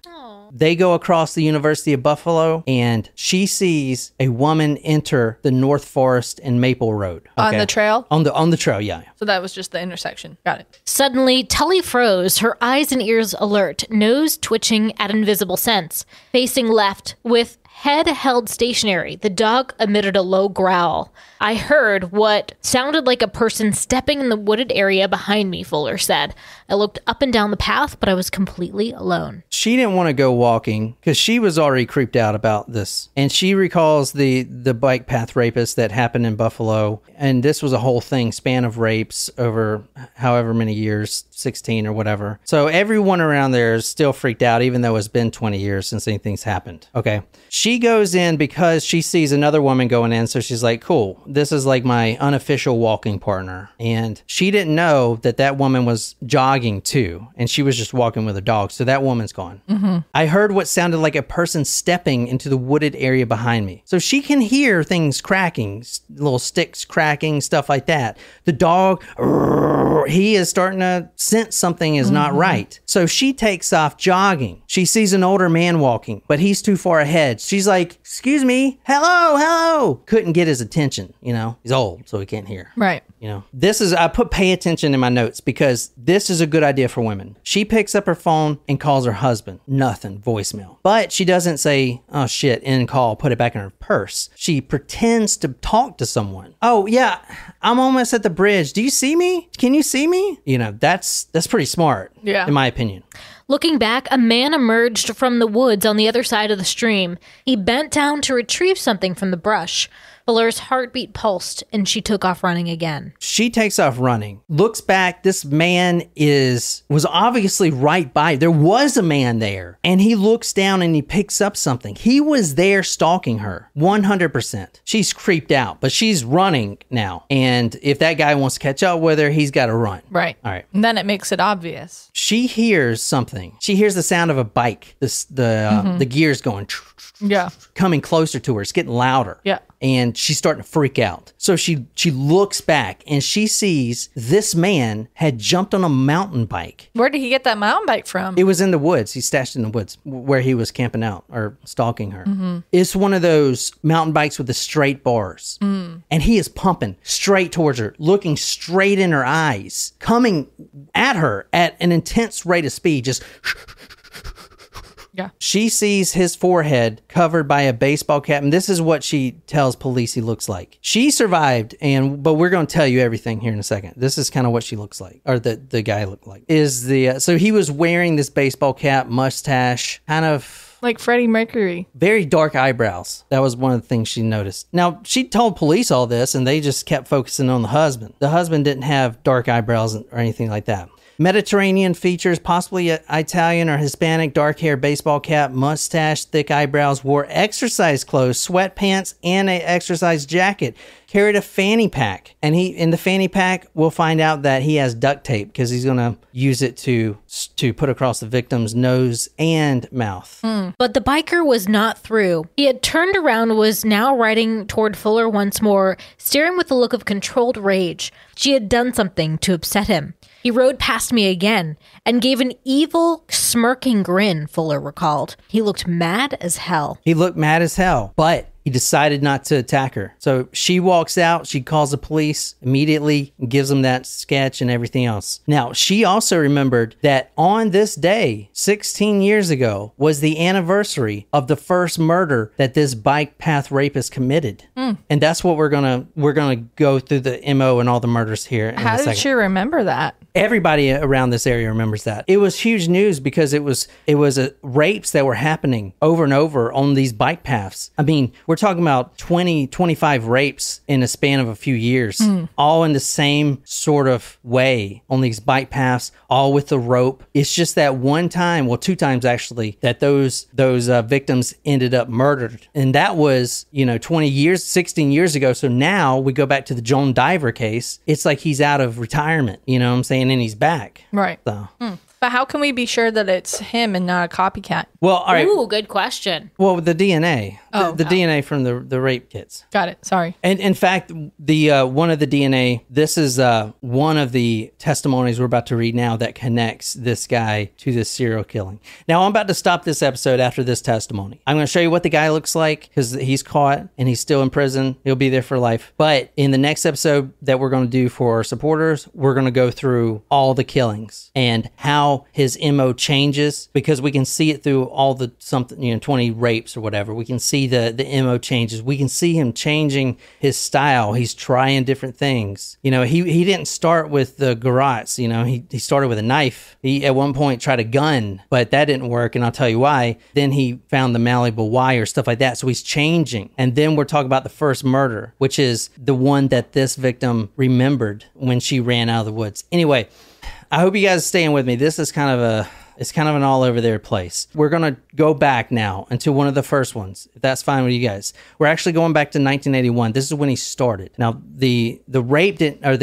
[SPEAKER 2] They go across the University of Buffalo, and she sees a woman enter the North Forest and Maple Road.
[SPEAKER 3] Okay. On the trail?
[SPEAKER 2] On the trail, yeah.
[SPEAKER 3] So that was just the intersection. Got it.
[SPEAKER 4] Suddenly, Tully froze, her eyes and ears alert, nose twitching at invisible sense. Facing left, with head held stationary, the dog emitted a low growl. I heard what sounded like a person stepping in the wooded area behind me, Fuller said. I looked up and down the path, but I was completely alone.
[SPEAKER 2] She didn't want to go walking because she was already creeped out about this. And she recalls the Bike Path Rapist that happened in Buffalo. And this was a whole span of rapes over however many years, 16 or whatever. So everyone around there is still freaked out, even though it's been 20 years since anything's happened. Okay. She goes in because she sees another woman going in. So she's like, cool. This is like my unofficial walking partner. And she didn't know that woman was jogging too. And she was just walking with a dog. So that woman's gone. Mm-hmm. I heard what sounded like a person stepping into the wooded area behind me. So she can hear things cracking, little sticks cracking, stuff like that. The dog, he is starting to sense something is not right. So she takes off jogging. She sees an older man walking, but he's too far ahead. She's like, excuse me, hello. Couldn't get his attention, He's old, so he can't hear.
[SPEAKER 3] Right.
[SPEAKER 2] I put pay attention in my notes because this is a good idea for women. She picks up her phone and calls her husband. Nothing, voicemail. But she doesn't say, oh shit, end call, put it back in her purse. She pretends to talk to someone. Oh yeah, I'm almost at the bridge. Do you see me? Can you see me? That's pretty smart.
[SPEAKER 3] Yeah.
[SPEAKER 2] In my opinion.
[SPEAKER 4] Looking back, a man emerged from the woods on the other side of the stream. He bent down to retrieve something from the brush. Fuller's heartbeat pulsed, and she took off running again.
[SPEAKER 2] She takes off running, looks back. This man was obviously right by. There was a man there, and he looks down and he picks up something. He was there stalking her, 100%. She's creeped out, but she's running now. And if that guy wants to catch up with her, he's got to run.
[SPEAKER 3] Right.
[SPEAKER 2] All right.
[SPEAKER 3] And then it makes it obvious.
[SPEAKER 2] She hears something. She hears the sound of a bike. The gears going.
[SPEAKER 3] Yeah.
[SPEAKER 2] Coming closer to her. It's getting louder.
[SPEAKER 3] Yeah.
[SPEAKER 2] and she's starting to freak out. So she looks back and she sees this man had jumped on a mountain bike.
[SPEAKER 3] Where did he get that mountain bike from?
[SPEAKER 2] It was in the woods. He stashed it in the woods where he was camping out or stalking her. It's one of those mountain bikes with the straight bars. And he is pumping straight towards her, looking straight in her eyes, coming at her at an intense rate of speed, just...
[SPEAKER 3] Yeah.
[SPEAKER 2] She sees his forehead covered by a baseball cap, and this is what she tells police he looks like. She survived, but we're going to tell you everything here in a second. This is kind of what she looks like, or the guy looked like. So he was wearing this baseball cap, mustache, kind of
[SPEAKER 3] like Freddie Mercury.
[SPEAKER 2] Very dark eyebrows. That was one of the things she noticed. Now, she told police all this, and they just kept focusing on the husband. The husband didn't have dark eyebrows or anything like that. Mediterranean features, possibly Italian or Hispanic, dark hair, baseball cap, mustache, thick eyebrows, wore exercise clothes, sweatpants, and an exercise jacket. Carried a fanny pack. And in the fanny pack, we'll find out that he has duct tape because he's going to use it to put across the victim's nose and mouth.
[SPEAKER 4] But the biker was not through. He had turned around and was now riding toward Fuller once more, staring with a look of controlled rage. She had done something to upset him. He rode past me again and gave an evil, smirking grin, Fuller recalled. He looked mad as hell.
[SPEAKER 2] But he decided not to attack her. So she walks out, she calls the police immediately, and gives them that sketch and everything else. Now, she also remembered that on this day, 16 years ago, was the anniversary of the first murder that this Bike Path Rapist committed. And that's what we're gonna go through the MO and all the murders here in a second.
[SPEAKER 3] How did she remember that?
[SPEAKER 2] Everybody around this area remembers that. It was huge news because it was rapes that were happening over and over on these bike paths. I mean, we're talking about 20, 25 rapes in a span of a few years, all in the same sort of way on these bike paths, all with the rope. It's just that one time, well, two times actually, that those victims ended up murdered. And that was, 16 years ago. So now we go back to the Joan Diver case. It's like he's out of retirement, you know what I'm saying? And he's back.
[SPEAKER 3] Right.
[SPEAKER 2] So.
[SPEAKER 3] But how can we be sure that it's him and not a copycat?
[SPEAKER 2] Well, all right.
[SPEAKER 4] Ooh, good question.
[SPEAKER 2] Well, the DNA. The DNA from the rape kits.
[SPEAKER 3] Got it. Sorry.
[SPEAKER 2] And in fact, the one of the DNA, this is one of the testimonies we're about to read now that connects this guy to this serial killing. Now, I'm about to stop this episode after this testimony. I'm going to show you what the guy looks like because he's caught and he's still in prison. He'll be there for life. But in the next episode that we're going to do for our supporters, we're going to go through all the killings and how his MO changes, because we can see it through all the 20 rapes or whatever. We can see the MO changes. We can see him changing his style. He's trying different things. He didn't start with the garrots. He started with a knife. He at one point tried a gun, but that didn't work, and I'll tell you why. Then he found the malleable wire, stuff like that. So he's changing. And then we're talking about the first murder, which is the one that this victim remembered when she ran out of the woods. Anyway, I hope you guys are staying with me. This is kind of an all over there place. We're going to go back now into one of the first ones, if that's fine with you guys. We're actually going back to 1981. This is when he started. Now, the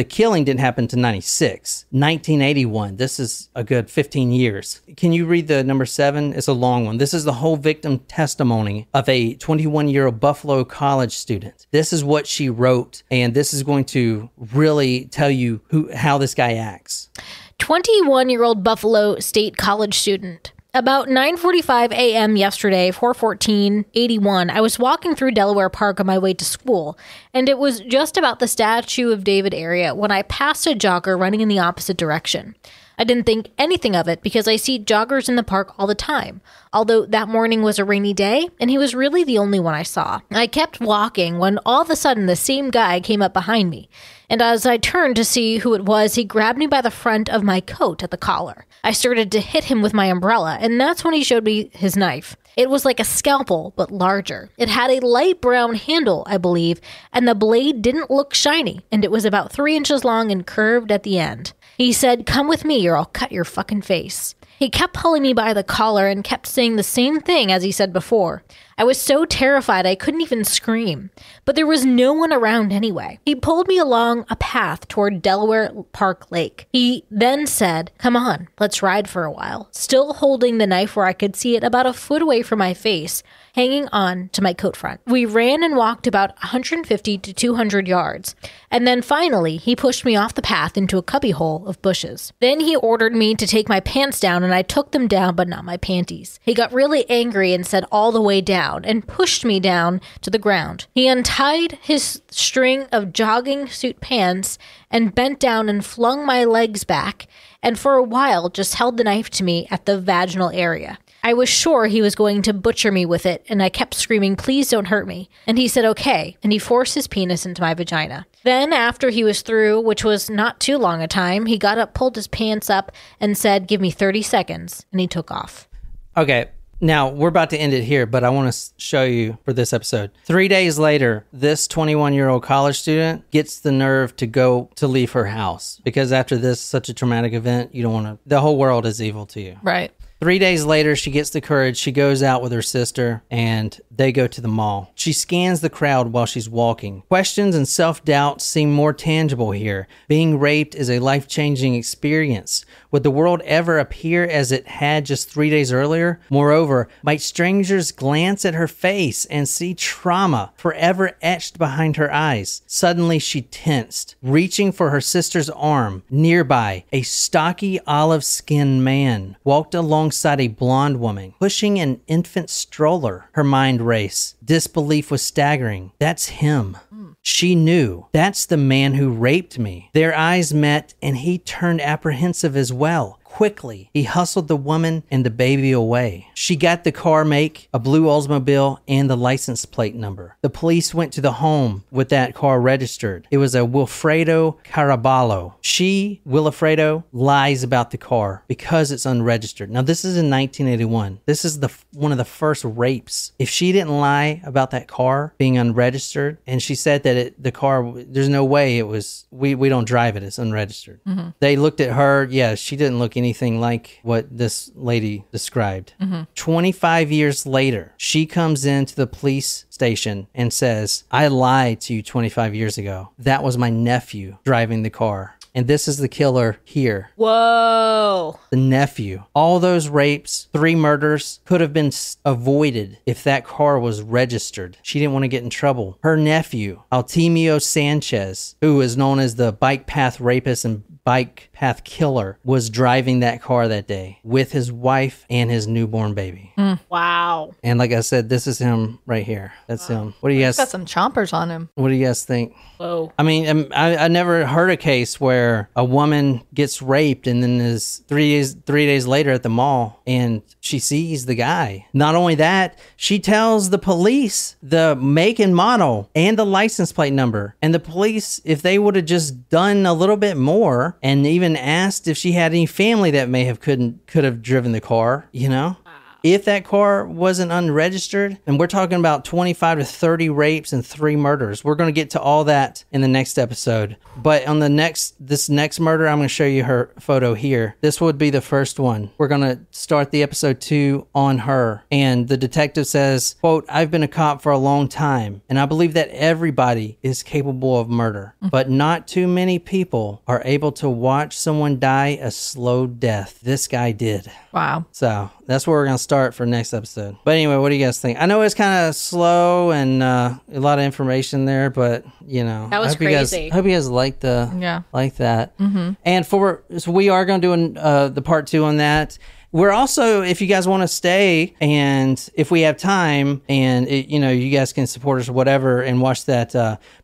[SPEAKER 2] killing didn't happen to 96. 1981. This is a good 15 years. Can you read the number 7? It's a long one. This is the whole victim testimony of a 21-year-old Buffalo college student. This is what she wrote, and this is going to really tell you how this guy acts.
[SPEAKER 4] 21-year-old Buffalo State College student. About 9:45 a.m. yesterday, 4/14/81, I was walking through Delaware Park on my way to school, and it was just about the Statue of David area when I passed a jogger running in the opposite direction. I didn't think anything of it because I see joggers in the park all the time, although that morning was a rainy day, and he was really the only one I saw. I kept walking when all of a sudden the same guy came up behind me, and as I turned to see who it was, he grabbed me by the front of my coat at the collar. I started to hit him with my umbrella, and that's when he showed me his knife. It was like a scalpel, but larger. It had a light brown handle, I believe, and the blade didn't look shiny, and it was about 3 inches long and curved at the end. He said, "Come with me or I'll cut your fucking face." He kept pulling me by the collar and kept saying the same thing as he said before. I was so terrified I couldn't even scream, but there was no one around anyway. He pulled me along a path toward Delaware Park Lake. He then said, "Come on, let's ride for a while," still holding the knife where I could see it about a foot away from my face, hanging on to my coat front. We ran and walked about 150 to 200 yards, and then finally he pushed me off the path into a cubbyhole of bushes. Then he ordered me to take my pants down, and I took them down, but not my panties. He got really angry and said, "All the way down," and pushed me down to the ground. He untied his string of jogging suit pants and bent down and flung my legs back, and for a while just held the knife to me at the vaginal area. I was sure he was going to butcher me with it, and I kept screaming, "Please don't hurt me." And he said, "Okay," and he forced his penis into my vagina. Then, after he was through, which was not too long a time, he got up, pulled his pants up, and said, "Give me 30 seconds," and he took off.
[SPEAKER 2] Okay. Now, we're about to end it here, but I want to show you for this episode. 3 days later, this 21-year-old college student gets the nerve to leave her house. Because after this, such a traumatic event, you don't want to, the whole world is evil to you.
[SPEAKER 3] Right.
[SPEAKER 2] 3 days later, she gets the courage. She goes out with her sister, and they go to the mall. She scans the crowd while she's walking. Questions and self-doubt seem more tangible here. Being raped is a life-changing experience. Would the world ever appear as it had just 3 days earlier? Moreover, might strangers glance at her face and see trauma forever etched behind her eyes? Suddenly, she tensed, reaching for her sister's arm. Nearby, a stocky, olive-skinned man walked alongside a blonde woman, pushing an infant stroller. Her mind raced. Disbelief was staggering. That's him. She knew. That's the man who raped me. Their eyes met, and he turned apprehensive as well. Quickly, he hustled the woman and the baby away. She got the car make, a blue Oldsmobile, and the license plate number. The police went to the home with that car registered. It was a Wilfredo Caraballo. Wilfredo, lies about the car because it's unregistered. Now, this is in 1981. This is one of the first rapes. If she didn't lie about that car being unregistered, and she said that the car, there's no way it was, we don't drive it, it's unregistered. Mm-hmm. They looked at her, yeah, she didn't look anything like what this lady described. Mm-hmm. 25 years later, she comes into the police station and says, "I lied to you 25 years ago. That was my nephew driving the car. And this is the killer here."
[SPEAKER 4] Whoa.
[SPEAKER 2] The nephew. All those rapes, 3 murders could have been avoided if that car was registered. She didn't want to get in trouble. Her nephew, Altemio Sanchez, who is known as the Bike Path Rapist and Bike Path Killer, was driving that car that day with his wife and his newborn baby.
[SPEAKER 4] Wow.
[SPEAKER 2] And like I said, this is him right here. That's him. What do you guys?
[SPEAKER 3] He's got some chompers on him.
[SPEAKER 2] What do you guys think?
[SPEAKER 4] Whoa.
[SPEAKER 2] I mean, I never heard a case where a woman gets raped and then is 3 days later at the mall and she sees the guy. Not only that, she tells the police the make and model and the license plate number. And the police, if they would have just done a little bit more and even asked if she had any family that could have driven the car, you know? If that car wasn't unregistered, and we're talking about 25 to 30 rapes and 3 murders. We're going to get to all that in the next episode. But on this next murder, I'm going to show you her photo here. This would be the first one. We're going to start the episode 2 on her. And the detective says, quote, "I've been a cop for a long time, and I believe that everybody is capable of murder. But not too many people are able to watch someone die a slow death. This guy did."
[SPEAKER 3] Wow.
[SPEAKER 2] So that's where we're going to start for next episode. But anyway, what do you guys think? I know it's kind of slow and a lot of information there, but you know,
[SPEAKER 4] that was crazy.
[SPEAKER 2] I hope you guys like that. Mm-hmm. And so we are going to do the part 2 on that. We're also, if you guys want to stay and if we have time and, you guys can support us or whatever and watch that.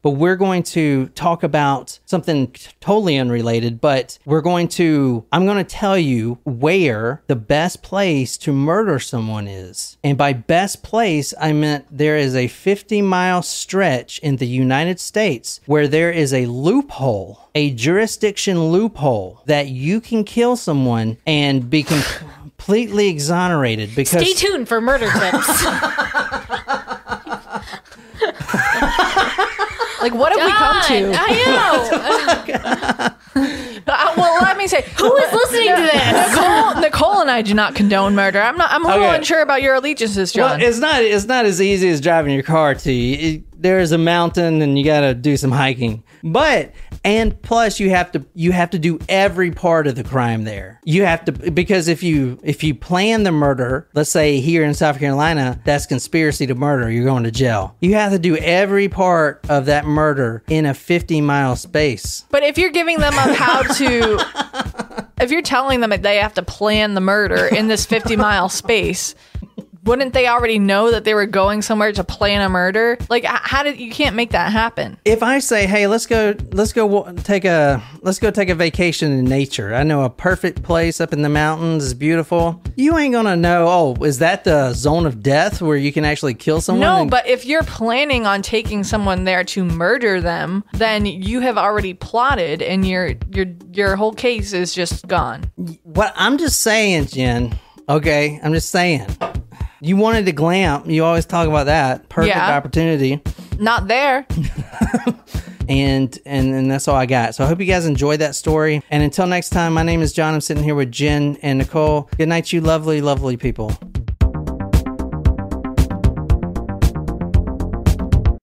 [SPEAKER 2] But we're going to talk about something totally unrelated, but I'm going to tell you where the best place to murder someone is. And by best place, I meant there is a 50-mile stretch in the United States where there is a loophole, a jurisdiction loophole that you can kill someone and be completely exonerated. Because
[SPEAKER 4] stay tuned for murder tips.
[SPEAKER 3] Like, what have we come to?
[SPEAKER 4] I know.
[SPEAKER 3] Well, I me say,
[SPEAKER 4] Who is listening to this?
[SPEAKER 3] Nicole and I do not condone murder. I'm a little unsure about your allegiances, John.
[SPEAKER 2] Well, it's not as easy as driving your car to you. There's a mountain and you got to do some hiking. And plus you have to do every part of the crime there. You have to, because if you plan the murder, let's say here in South Carolina, that's conspiracy to murder, you're going to jail. You have to do every part of that murder in a 50-mile space.
[SPEAKER 3] But if you're giving them if you're telling them that they have to plan the murder in this 50-mile space, wouldn't they already know that they were going somewhere to plan a murder? Like, you can't make that happen. If
[SPEAKER 2] I say, hey, let's go take a vacation in nature. I know a perfect place up in the mountains. It's beautiful. You ain't gonna know, oh, is that the zone of death where you can actually kill someone?
[SPEAKER 3] No, but if you're planning on taking someone there to murder them, then you have already plotted and your whole case is just gone.
[SPEAKER 2] What I'm just saying, Jen, okay, I'm just saying. You wanted to glamp. You always talk about that. Perfect opportunity.
[SPEAKER 3] Not there.
[SPEAKER 2] and that's all I got. So I hope you guys enjoyed that story. And until next time, my name is John. I'm sitting here with Jen and Nicole. Good night, you lovely, lovely people.